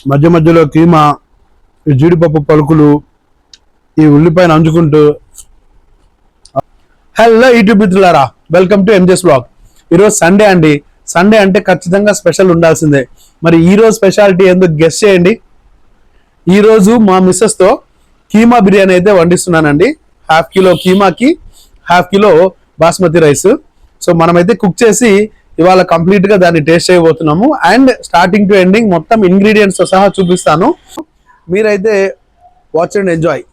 మధ్య మధ్యలో కీమా, ఈ జీడిపప్పు పలుకులు, ఈ ఉల్లిపాయను అంచుకుంటూ. హలో యూట్యూబ్ మిత్రులారా, వెల్కమ్ టు ఎంజెస్ వ్లాగ్. ఈరోజు సండే అండి. సండే అంటే ఖచ్చితంగా స్పెషల్ ఉండాల్సిందే. మరి ఈరోజు స్పెషాలిటీ ఎందుకు గెస్ట్ చేయండి. ఈరోజు మా మిస్సెస్తో కీమా బిర్యానీ అయితే వండిస్తున్నానండి. 1/2 కిలో కీమాకి 1/2 కిలో బాస్మతి రైస్. సో మనమైతే కుక్ చేసి ఇవాళ కంప్లీట్ గా దాన్ని టేస్ట్ చేయబోతున్నాము. అండ్ స్టార్టింగ్ టు ఎండింగ్ మొత్తం ఇంగ్రీడియంట్స్ తో సహా చూపిస్తాను. మీరైతే watch and enjoy.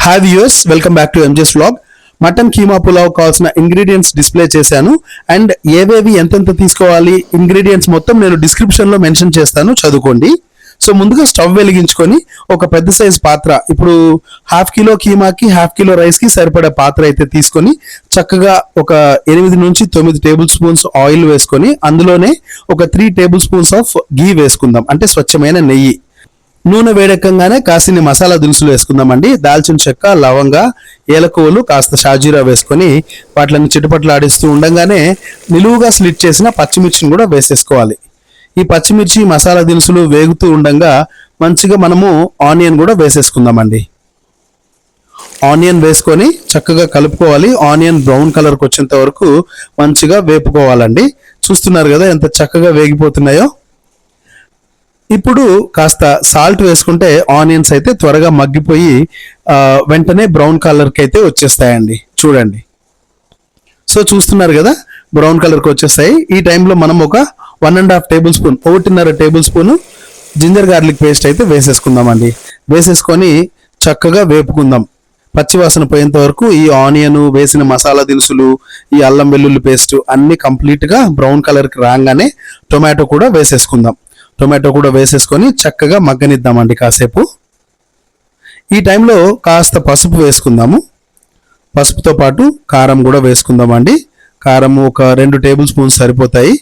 Hi viewers, welcome back to ఎంజెస్ వ్లాగ్. మటన్ కీమా పులావ్ కావాల్సిన ఇంగ్రీడియంట్స్ డిస్ప్లే చేశాను. అండ్ ఏవేవి ఎంతెంత తీసుకోవాలి ఇంగ్రీడియంట్స్ మొత్తం నేను డిస్క్రిప్షన్ లో మెన్షన్ చేస్తాను, చదువుకోండి. సో ముందుగా స్టవ్ వెలిగించుకొని ఒక పెద్ద సైజ్ పాత్ర, ఇప్పుడు 1/2 కిలో కీమాకి 1/2 కిలో రైస్ కి సరిపడే పాత్ర అయితే తీసుకొని చక్కగా ఒక 8 నుంచి 9 టేబుల్ స్పూన్స్ ఆయిల్ వేసుకొని అందులోనే ఒక 3 టేబుల్ స్పూన్స్ ఆఫ్ గీ వేసుకుందాం, అంటే స్వచ్ఛమైన నెయ్యి. నూనె వేడెక్కగానే కాసిన్ని మసాలా దినుసులు వేసుకుందామండి. దాల్చిన చెక్క, లవంగ, ఏలకువలు, కాస్త షాజీరా వేసుకొని వాటిని చిటపట్లాడిస్తూ ఉండగానే నిలువుగా స్లిట్ చేసిన పచ్చిమిర్చిని కూడా వేసేసుకోవాలి. ఈ పచ్చిమిర్చి మసాలా దినుసులు వేగుతూ ఉండగా మంచిగా మనము ఆనియన్ కూడా వేసేసుకుందామండి. ఆనియన్ వేసుకొని చక్కగా కలుపుకోవాలి. ఆనియన్ బ్రౌన్ కలర్కి వచ్చేంత వరకు మంచిగా వేపుకోవాలండి. చూస్తున్నారు కదా ఎంత చక్కగా వేగిపోతున్నాయో. ఇప్పుడు కాస్త సాల్ట్ వేసుకుంటే ఆనియన్స్ అయితే త్వరగా మగ్గిపోయి వెంటనే బ్రౌన్ కలర్కి అయితే వచ్చేస్తాయండి. చూడండి, సో చూస్తున్నారు కదా బ్రౌన్ కలర్కి వచ్చేస్తాయి. ఈ టైంలో మనం ఒక 1.5 tablespoon, 1.5 tablespoon ginger garlic paste అయితే వేసేసుకుందామండి. వేసేసుకొని చక్కగా వేపుకుందాం. పచ్చివాసన పోయేంత వరకు ఈ ఆనియన్, వేసిన మసాలా దినుసులు, ఈ అల్లం వెల్లుల్లి పేస్ట్ అన్ని కంప్లీట్గా బ్రౌన్ కలర్కి రాగానే టొమాటో కూడా వేసేసుకుందాం. టొమాటో కూడా వేసేసుకొని చక్కగా మగ్గనిద్దామండి కాసేపు. ఈ టైంలో కాస్త పసుపు వేసుకుందాము. పసుపుతో పాటు కారం కూడా వేసుకుందామండి. కారం ఒక 2 టేబుల్ స్పూన్స్ సరిపోతాయి.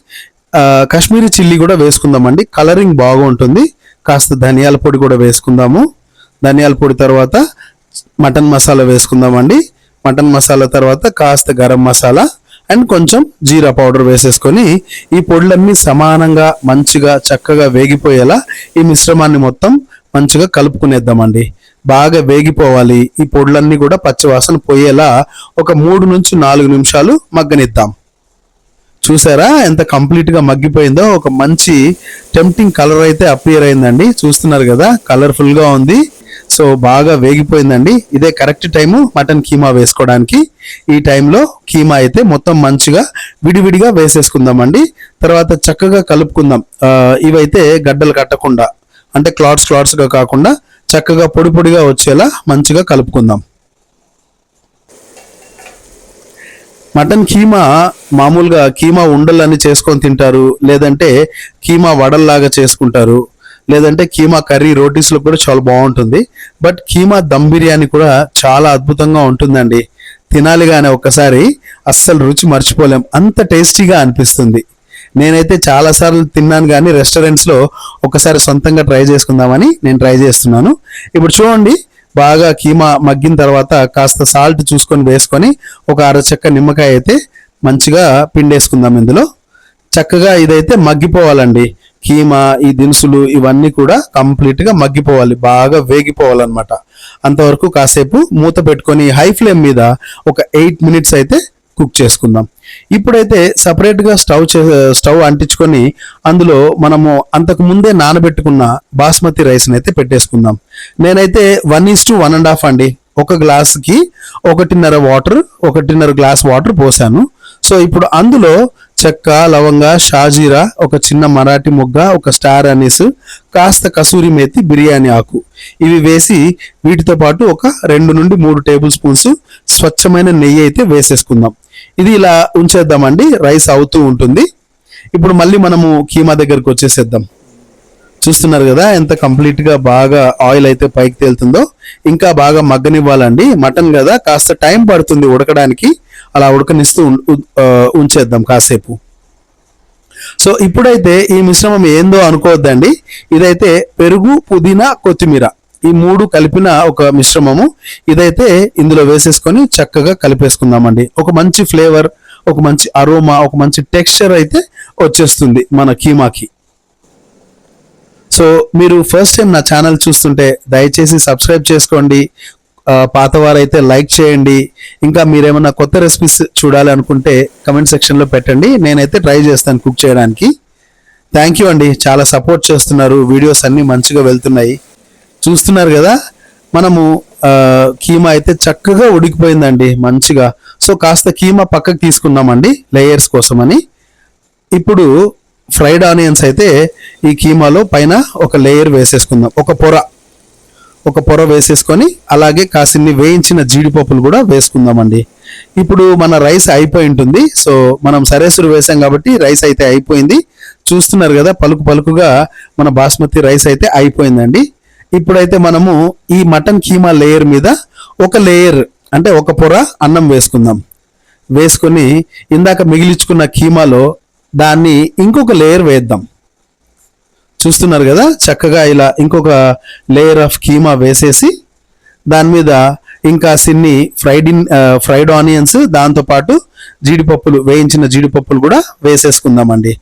కాశ్మీరీ చిల్లీ కూడా వేసుకుందామండి, కలరింగ్ బాగుంటుంది. కాస్త ధనియాల పొడి కూడా వేసుకుందాము. ధనియాల పొడి తర్వాత మటన్ మసాలా వేసుకుందామండి. మటన్ మసాలా తర్వాత కాస్త గరం మసాలా అండ్ కొంచెం జీరా పౌడర్ వేసేసుకొని ఈ పొడులన్నీ సమానంగా మంచిగా చక్కగా వేగిపోయేలా ఈ మిశ్రమాన్ని మొత్తం మంచిగా కలుపుకునేద్దామండి. బాగా వేగిపోవాలి. ఈ పొడులన్నీ కూడా పచ్చివాసన పోయేలా ఒక 3 నుంచి 4 నిమిషాలు మగ్గనిద్దాం. చూసారా ఎంత కంప్లీట్ గా మగ్గిపోయిందో. ఒక మంచి టెంప్టింగ్ కలర్ అయితే అపియర్ అయిందండి. చూస్తున్నారు కదా, కలర్ఫుల్ గా ఉంది. సో బాగా వేగిపోయిందండి. ఇదే కరెక్ట్ టైము మటన్ కీమా వేసుకోవడానికి. ఈ టైంలో కీమా అయితే మొత్తం మంచిగా విడివిడిగా వేసేసుకుందామండి. తర్వాత చక్కగా కలుపుకుందాం. ఇవైతే గడ్డలు కట్టకుండా, అంటే క్లాట్స్ గా కాకుండా చక్కగా పొడి పొడిగా వచ్చేలా మంచిగా కలుపుకుందాం. మటన్ కీమా మామూలుగా కీమా ఉండలని చేసుకొని తింటారు, లేదంటే కీమా వడల్లాగా చేసుకుంటారు, లేదంటే కీమా కర్రీ రోటీస్లో కూడా చాలా బాగుంటుంది. బట్ కీమా దమ్ బిర్యానీ కూడా చాలా అద్భుతంగా ఉంటుందండి. తినాలి కానీ ఒక్కసారి అస్సలు రుచి మర్చిపోలేం, అంత టేస్టీగా అనిపిస్తుంది. నేనైతే చాలాసార్లు తిన్నాను కానీ రెస్టారెంట్స్లో ఒకసారి సొంతంగా ట్రై చేసుకుందామని నేను ట్రై చేస్తున్నాను. ఇప్పుడు చూడండి, బాగా కీమా మగ్గిన తర్వాత కాస్త సాల్ట్ చూసుకొని వేసుకొని ఒక అరచెక్క నిమ్మకాయ అయితే మంచిగా పిండేసుకుందాం. ఇందులో చక్కగా ఇదైతే మగ్గిపోవాలండి. కీమా, ఈ దినుసులు ఇవన్నీ కూడా కంప్లీట్ గా మగ్గిపోవాలి, బాగా వేగిపోవాలన్నమాట. అంతవరకు కాసేపు మూత పెట్టుకొని హై ఫ్లేమ్ మీద ఒక 8 మినిట్స్ అయితే కుక్ చేసుకుందాం. ఇప్పుడైతే సపరేట్ గా స్టవ్ అంటించుకొని అందులో మనము అంతకు ముందే నానబెట్టుకున్న బాస్మతి రైస్ అయితే పెట్టేసుకుందాం. నేనైతే 1:1.5 అండి. ఒక గ్లాస్కి 1.5 గ్లాస్ వాటర్ పోసాను. సో ఇప్పుడు అందులో చెక్క, లవంగ, షాజీరా, ఒక చిన్న మరాఠీ మొగ్గ, ఒక స్టార్ అనీస్, కాస్త కసూరి మేతి, బిర్యానీ ఆకు ఇవి వేసి వీటితో పాటు ఒక 2 నుండి 3 టేబుల్ స్పూన్స్ స్వచ్ఛమైన నెయ్యి అయితే వేసేసుకుందాం. ఇది ఇలా ఉంచేద్దామండి, రైస్ అవుతూ ఉంటుంది. ఇప్పుడు మళ్ళీ మనము కీమా దగ్గరకు వచ్చేసేద్దాం. చూస్తున్నారు కదా ఎంత కంప్లీట్ గా బాగా ఆయిల్ అయితే పైకి తేలుతుందో. ఇంకా బాగా మగ్గనివ్వాలండి, మటన్ కదా కాస్త టైం పడుతుంది ఉడకడానికి, అలా ఉడకనిస్తూ ఉంచేద్దాం కాసేపు. సో ఇప్పుడైతే ఈ మిశ్రమం ఏందో అనుకోవద్దండి, ఇదైతే పెరుగు, పుదీనా, కొత్తిమీర ఈ 3 కలిపిన ఒక మిశ్రమము. ఇదైతే ఇందులో వేసేసుకొని చక్కగా కలిపేసుకుందామండి. ఒక మంచి ఫ్లేవర్, ఒక మంచి అరోమా, ఒక మంచి టెక్స్చర్ అయితే వచ్చేస్తుంది మన కీమాకి. సో మీరు ఫస్ట్ టైం నా ఛానల్ చూస్తుంటే దయచేసి సబ్స్క్రైబ్ చేసుకోండి, పాతవారైతే లైక్ చేయండి. ఇంకా మీరేమన్నా కొత్త రెసిపీస్ చూడాలి అనుకుంటే కమెంట్ సెక్షన్లో పెట్టండి, నేనైతే ట్రై చేస్తాను కుక్ చేయడానికి. థ్యాంక్ యూ అండి, చాలా సపోర్ట్ చేస్తున్నారు, వీడియోస్ అన్నీ మంచిగా వెళ్తున్నాయి. చూస్తున్నారు కదా మనము కీమా అయితే చక్కగా ఉడికిపోయిందండి మంచిగా. సో కాస్త కీమా పక్కకు తీసుకున్నామండి లేయర్స్ కోసమని. ఇప్పుడు ఫ్రైడ్ ఆనియన్స్ అయితే ఈ కీమాలో పైన ఒక లేయర్ వేసేసుకుందాం, ఒక పొర వేసేసుకొని అలాగే కాసిన్ని వేయించిన జీడిపప్పులు కూడా వేసుకుందామండి. ఇప్పుడు మన రైస్ అయిపోయి ఉంటుంది. సో మనం సరేసురు వేసాం కాబట్టి రైస్ అయితే అయిపోయింది. చూస్తున్నారు కదా పలుకుగా మన బాస్మతి రైస్ అయితే అయిపోయిందండి. ఇప్పుడైతే మనము ఈ మటన్ కీమా లేయర్ మీద ఒక లేయర్ అంటే ఒక పొర అన్నం వేసుకుందాం. వేసుకొని ఇందాక మిగిలించుకున్న కీమాలో దాన్ని ఇంకొక లేయర్ వేద్దాం. చూస్తున్నారు కదా చక్కగా ఇలా ఇంకొక లేయర్ ఆఫ్ కీమా వేసేసి దాని మీద ఇంకా సిన్ని ఫ్రైడ్ ఆనియన్స్, దాంతోపాటు జీడిపప్పులు, వేయించిన జీడిపప్పులు కూడా వేసేసుకుందామండి.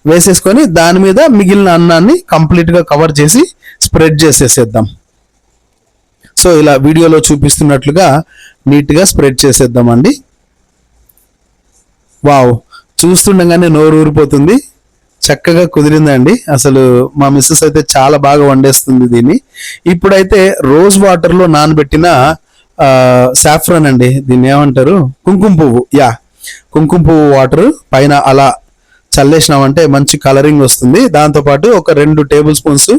వేసేసుకొని దాని మీద మిగిలిన అన్నాన్ని కంప్లీట్గా కవర్ చేసి స్ప్రెడ్ చేసేసేద్దాం. సో ఇలా వీడియోలో చూపిస్తున్నట్లుగా నీట్గా స్ప్రెడ్ చేసేద్దామండి. వావ్, చూస్తుండగానే నోరు ఊరిపోతుంది. చక్కగా కుదిరిందండి. అసలు మా మిస్సెస్ అయితే చాలా బాగా వండేస్తుంది దీన్ని. ఇప్పుడైతే రోజ్ వాటర్లో నానబెట్టిన సాఫ్రాన్ అండి, దీన్ని ఏమంటారు, కుంకుమ పువ్వు. కుంకుమ పువ్వు వాటర్ పైన అలా చల్లేసినామంటే మంచి కలరింగ్ వస్తుంది. దాంతోపాటు ఒక 2 టేబుల్ స్పూన్స్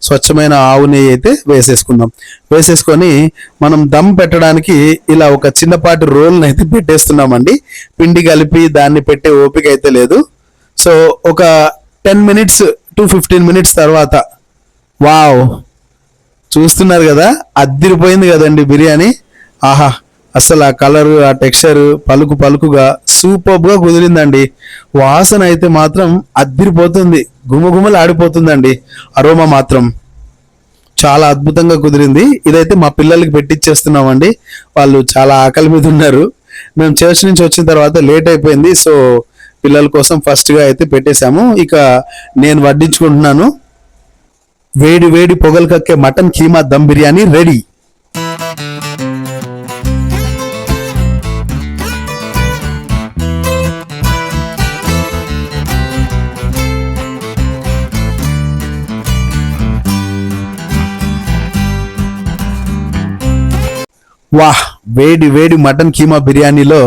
స్వచ్ఛమైన ఆవు నెయ్యి అయితే వేసేసుకుందాం. వేసేసుకొని మనం దమ్ పెట్టడానికి ఇలా ఒక చిన్నపాటి రోల్ని అయితే పెట్టేస్తున్నామండి. పిండి కలిపి దాన్ని పెట్టే ఓపిక అయితే లేదు. సో ఒక 10 minutes to 15 minutes తర్వాత వావ్, చూస్తున్నారు కదా అద్దిరిపోయింది కదండి బిర్యానీ. ఆహా, అసలు ఆ కలర్, ఆ టెక్స్చర్ పలుకుగా సూపర్గా కుదిరిందండి. వాసన అయితే మాత్రం అద్దిరిపోతుంది, గుమగుమలు ఆడిపోతుందండి. అరోమా మాత్రం చాలా అద్భుతంగా కుదిరింది. ఇదైతే మా పిల్లలకి పెట్టిచ్చేస్తున్నామండి, వాళ్ళు చాలా ఆకలి మీద ఉన్నారు. మేము చర్చ్ నుంచి వచ్చిన తర్వాత లేట్ అయిపోయింది. సో పిల్లల కోసం ఫస్ట్గా అయితే పెట్టేశాము. ఇక నేను వడ్డించుకుంటున్నాను. వేడి పొగలు కక్కే మటన్ కీమా దమ్ బిర్యానీ రెడీ. వాహ్, వేడి మటన్ కీమా బిర్యానీలో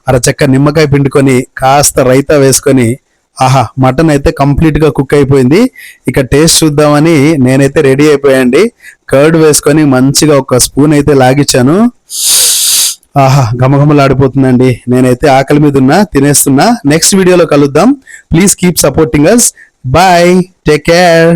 అరచక్క నిమ్మకాయ పిండుకొని కాస్త రైతా వేసుకొని, ఆహా, మటన్ అయితే కంప్లీట్గా కుక్ అయిపోయింది. ఇక టేస్ట్ చూద్దామని నేనైతే రెడీ అయిపోయాండి. కర్డ్ వేసుకొని మంచిగా ఒక స్పూన్ అయితే లాగిచ్చాను. ఆహా, ఘమఘమలాడిపోతుందండి. నేనైతే ఆకలి మీద ఉన్నా, తినేస్తున్నా. నెక్స్ట్ వీడియోలో కలుద్దాం. Please keep supporting us. Bye, take care.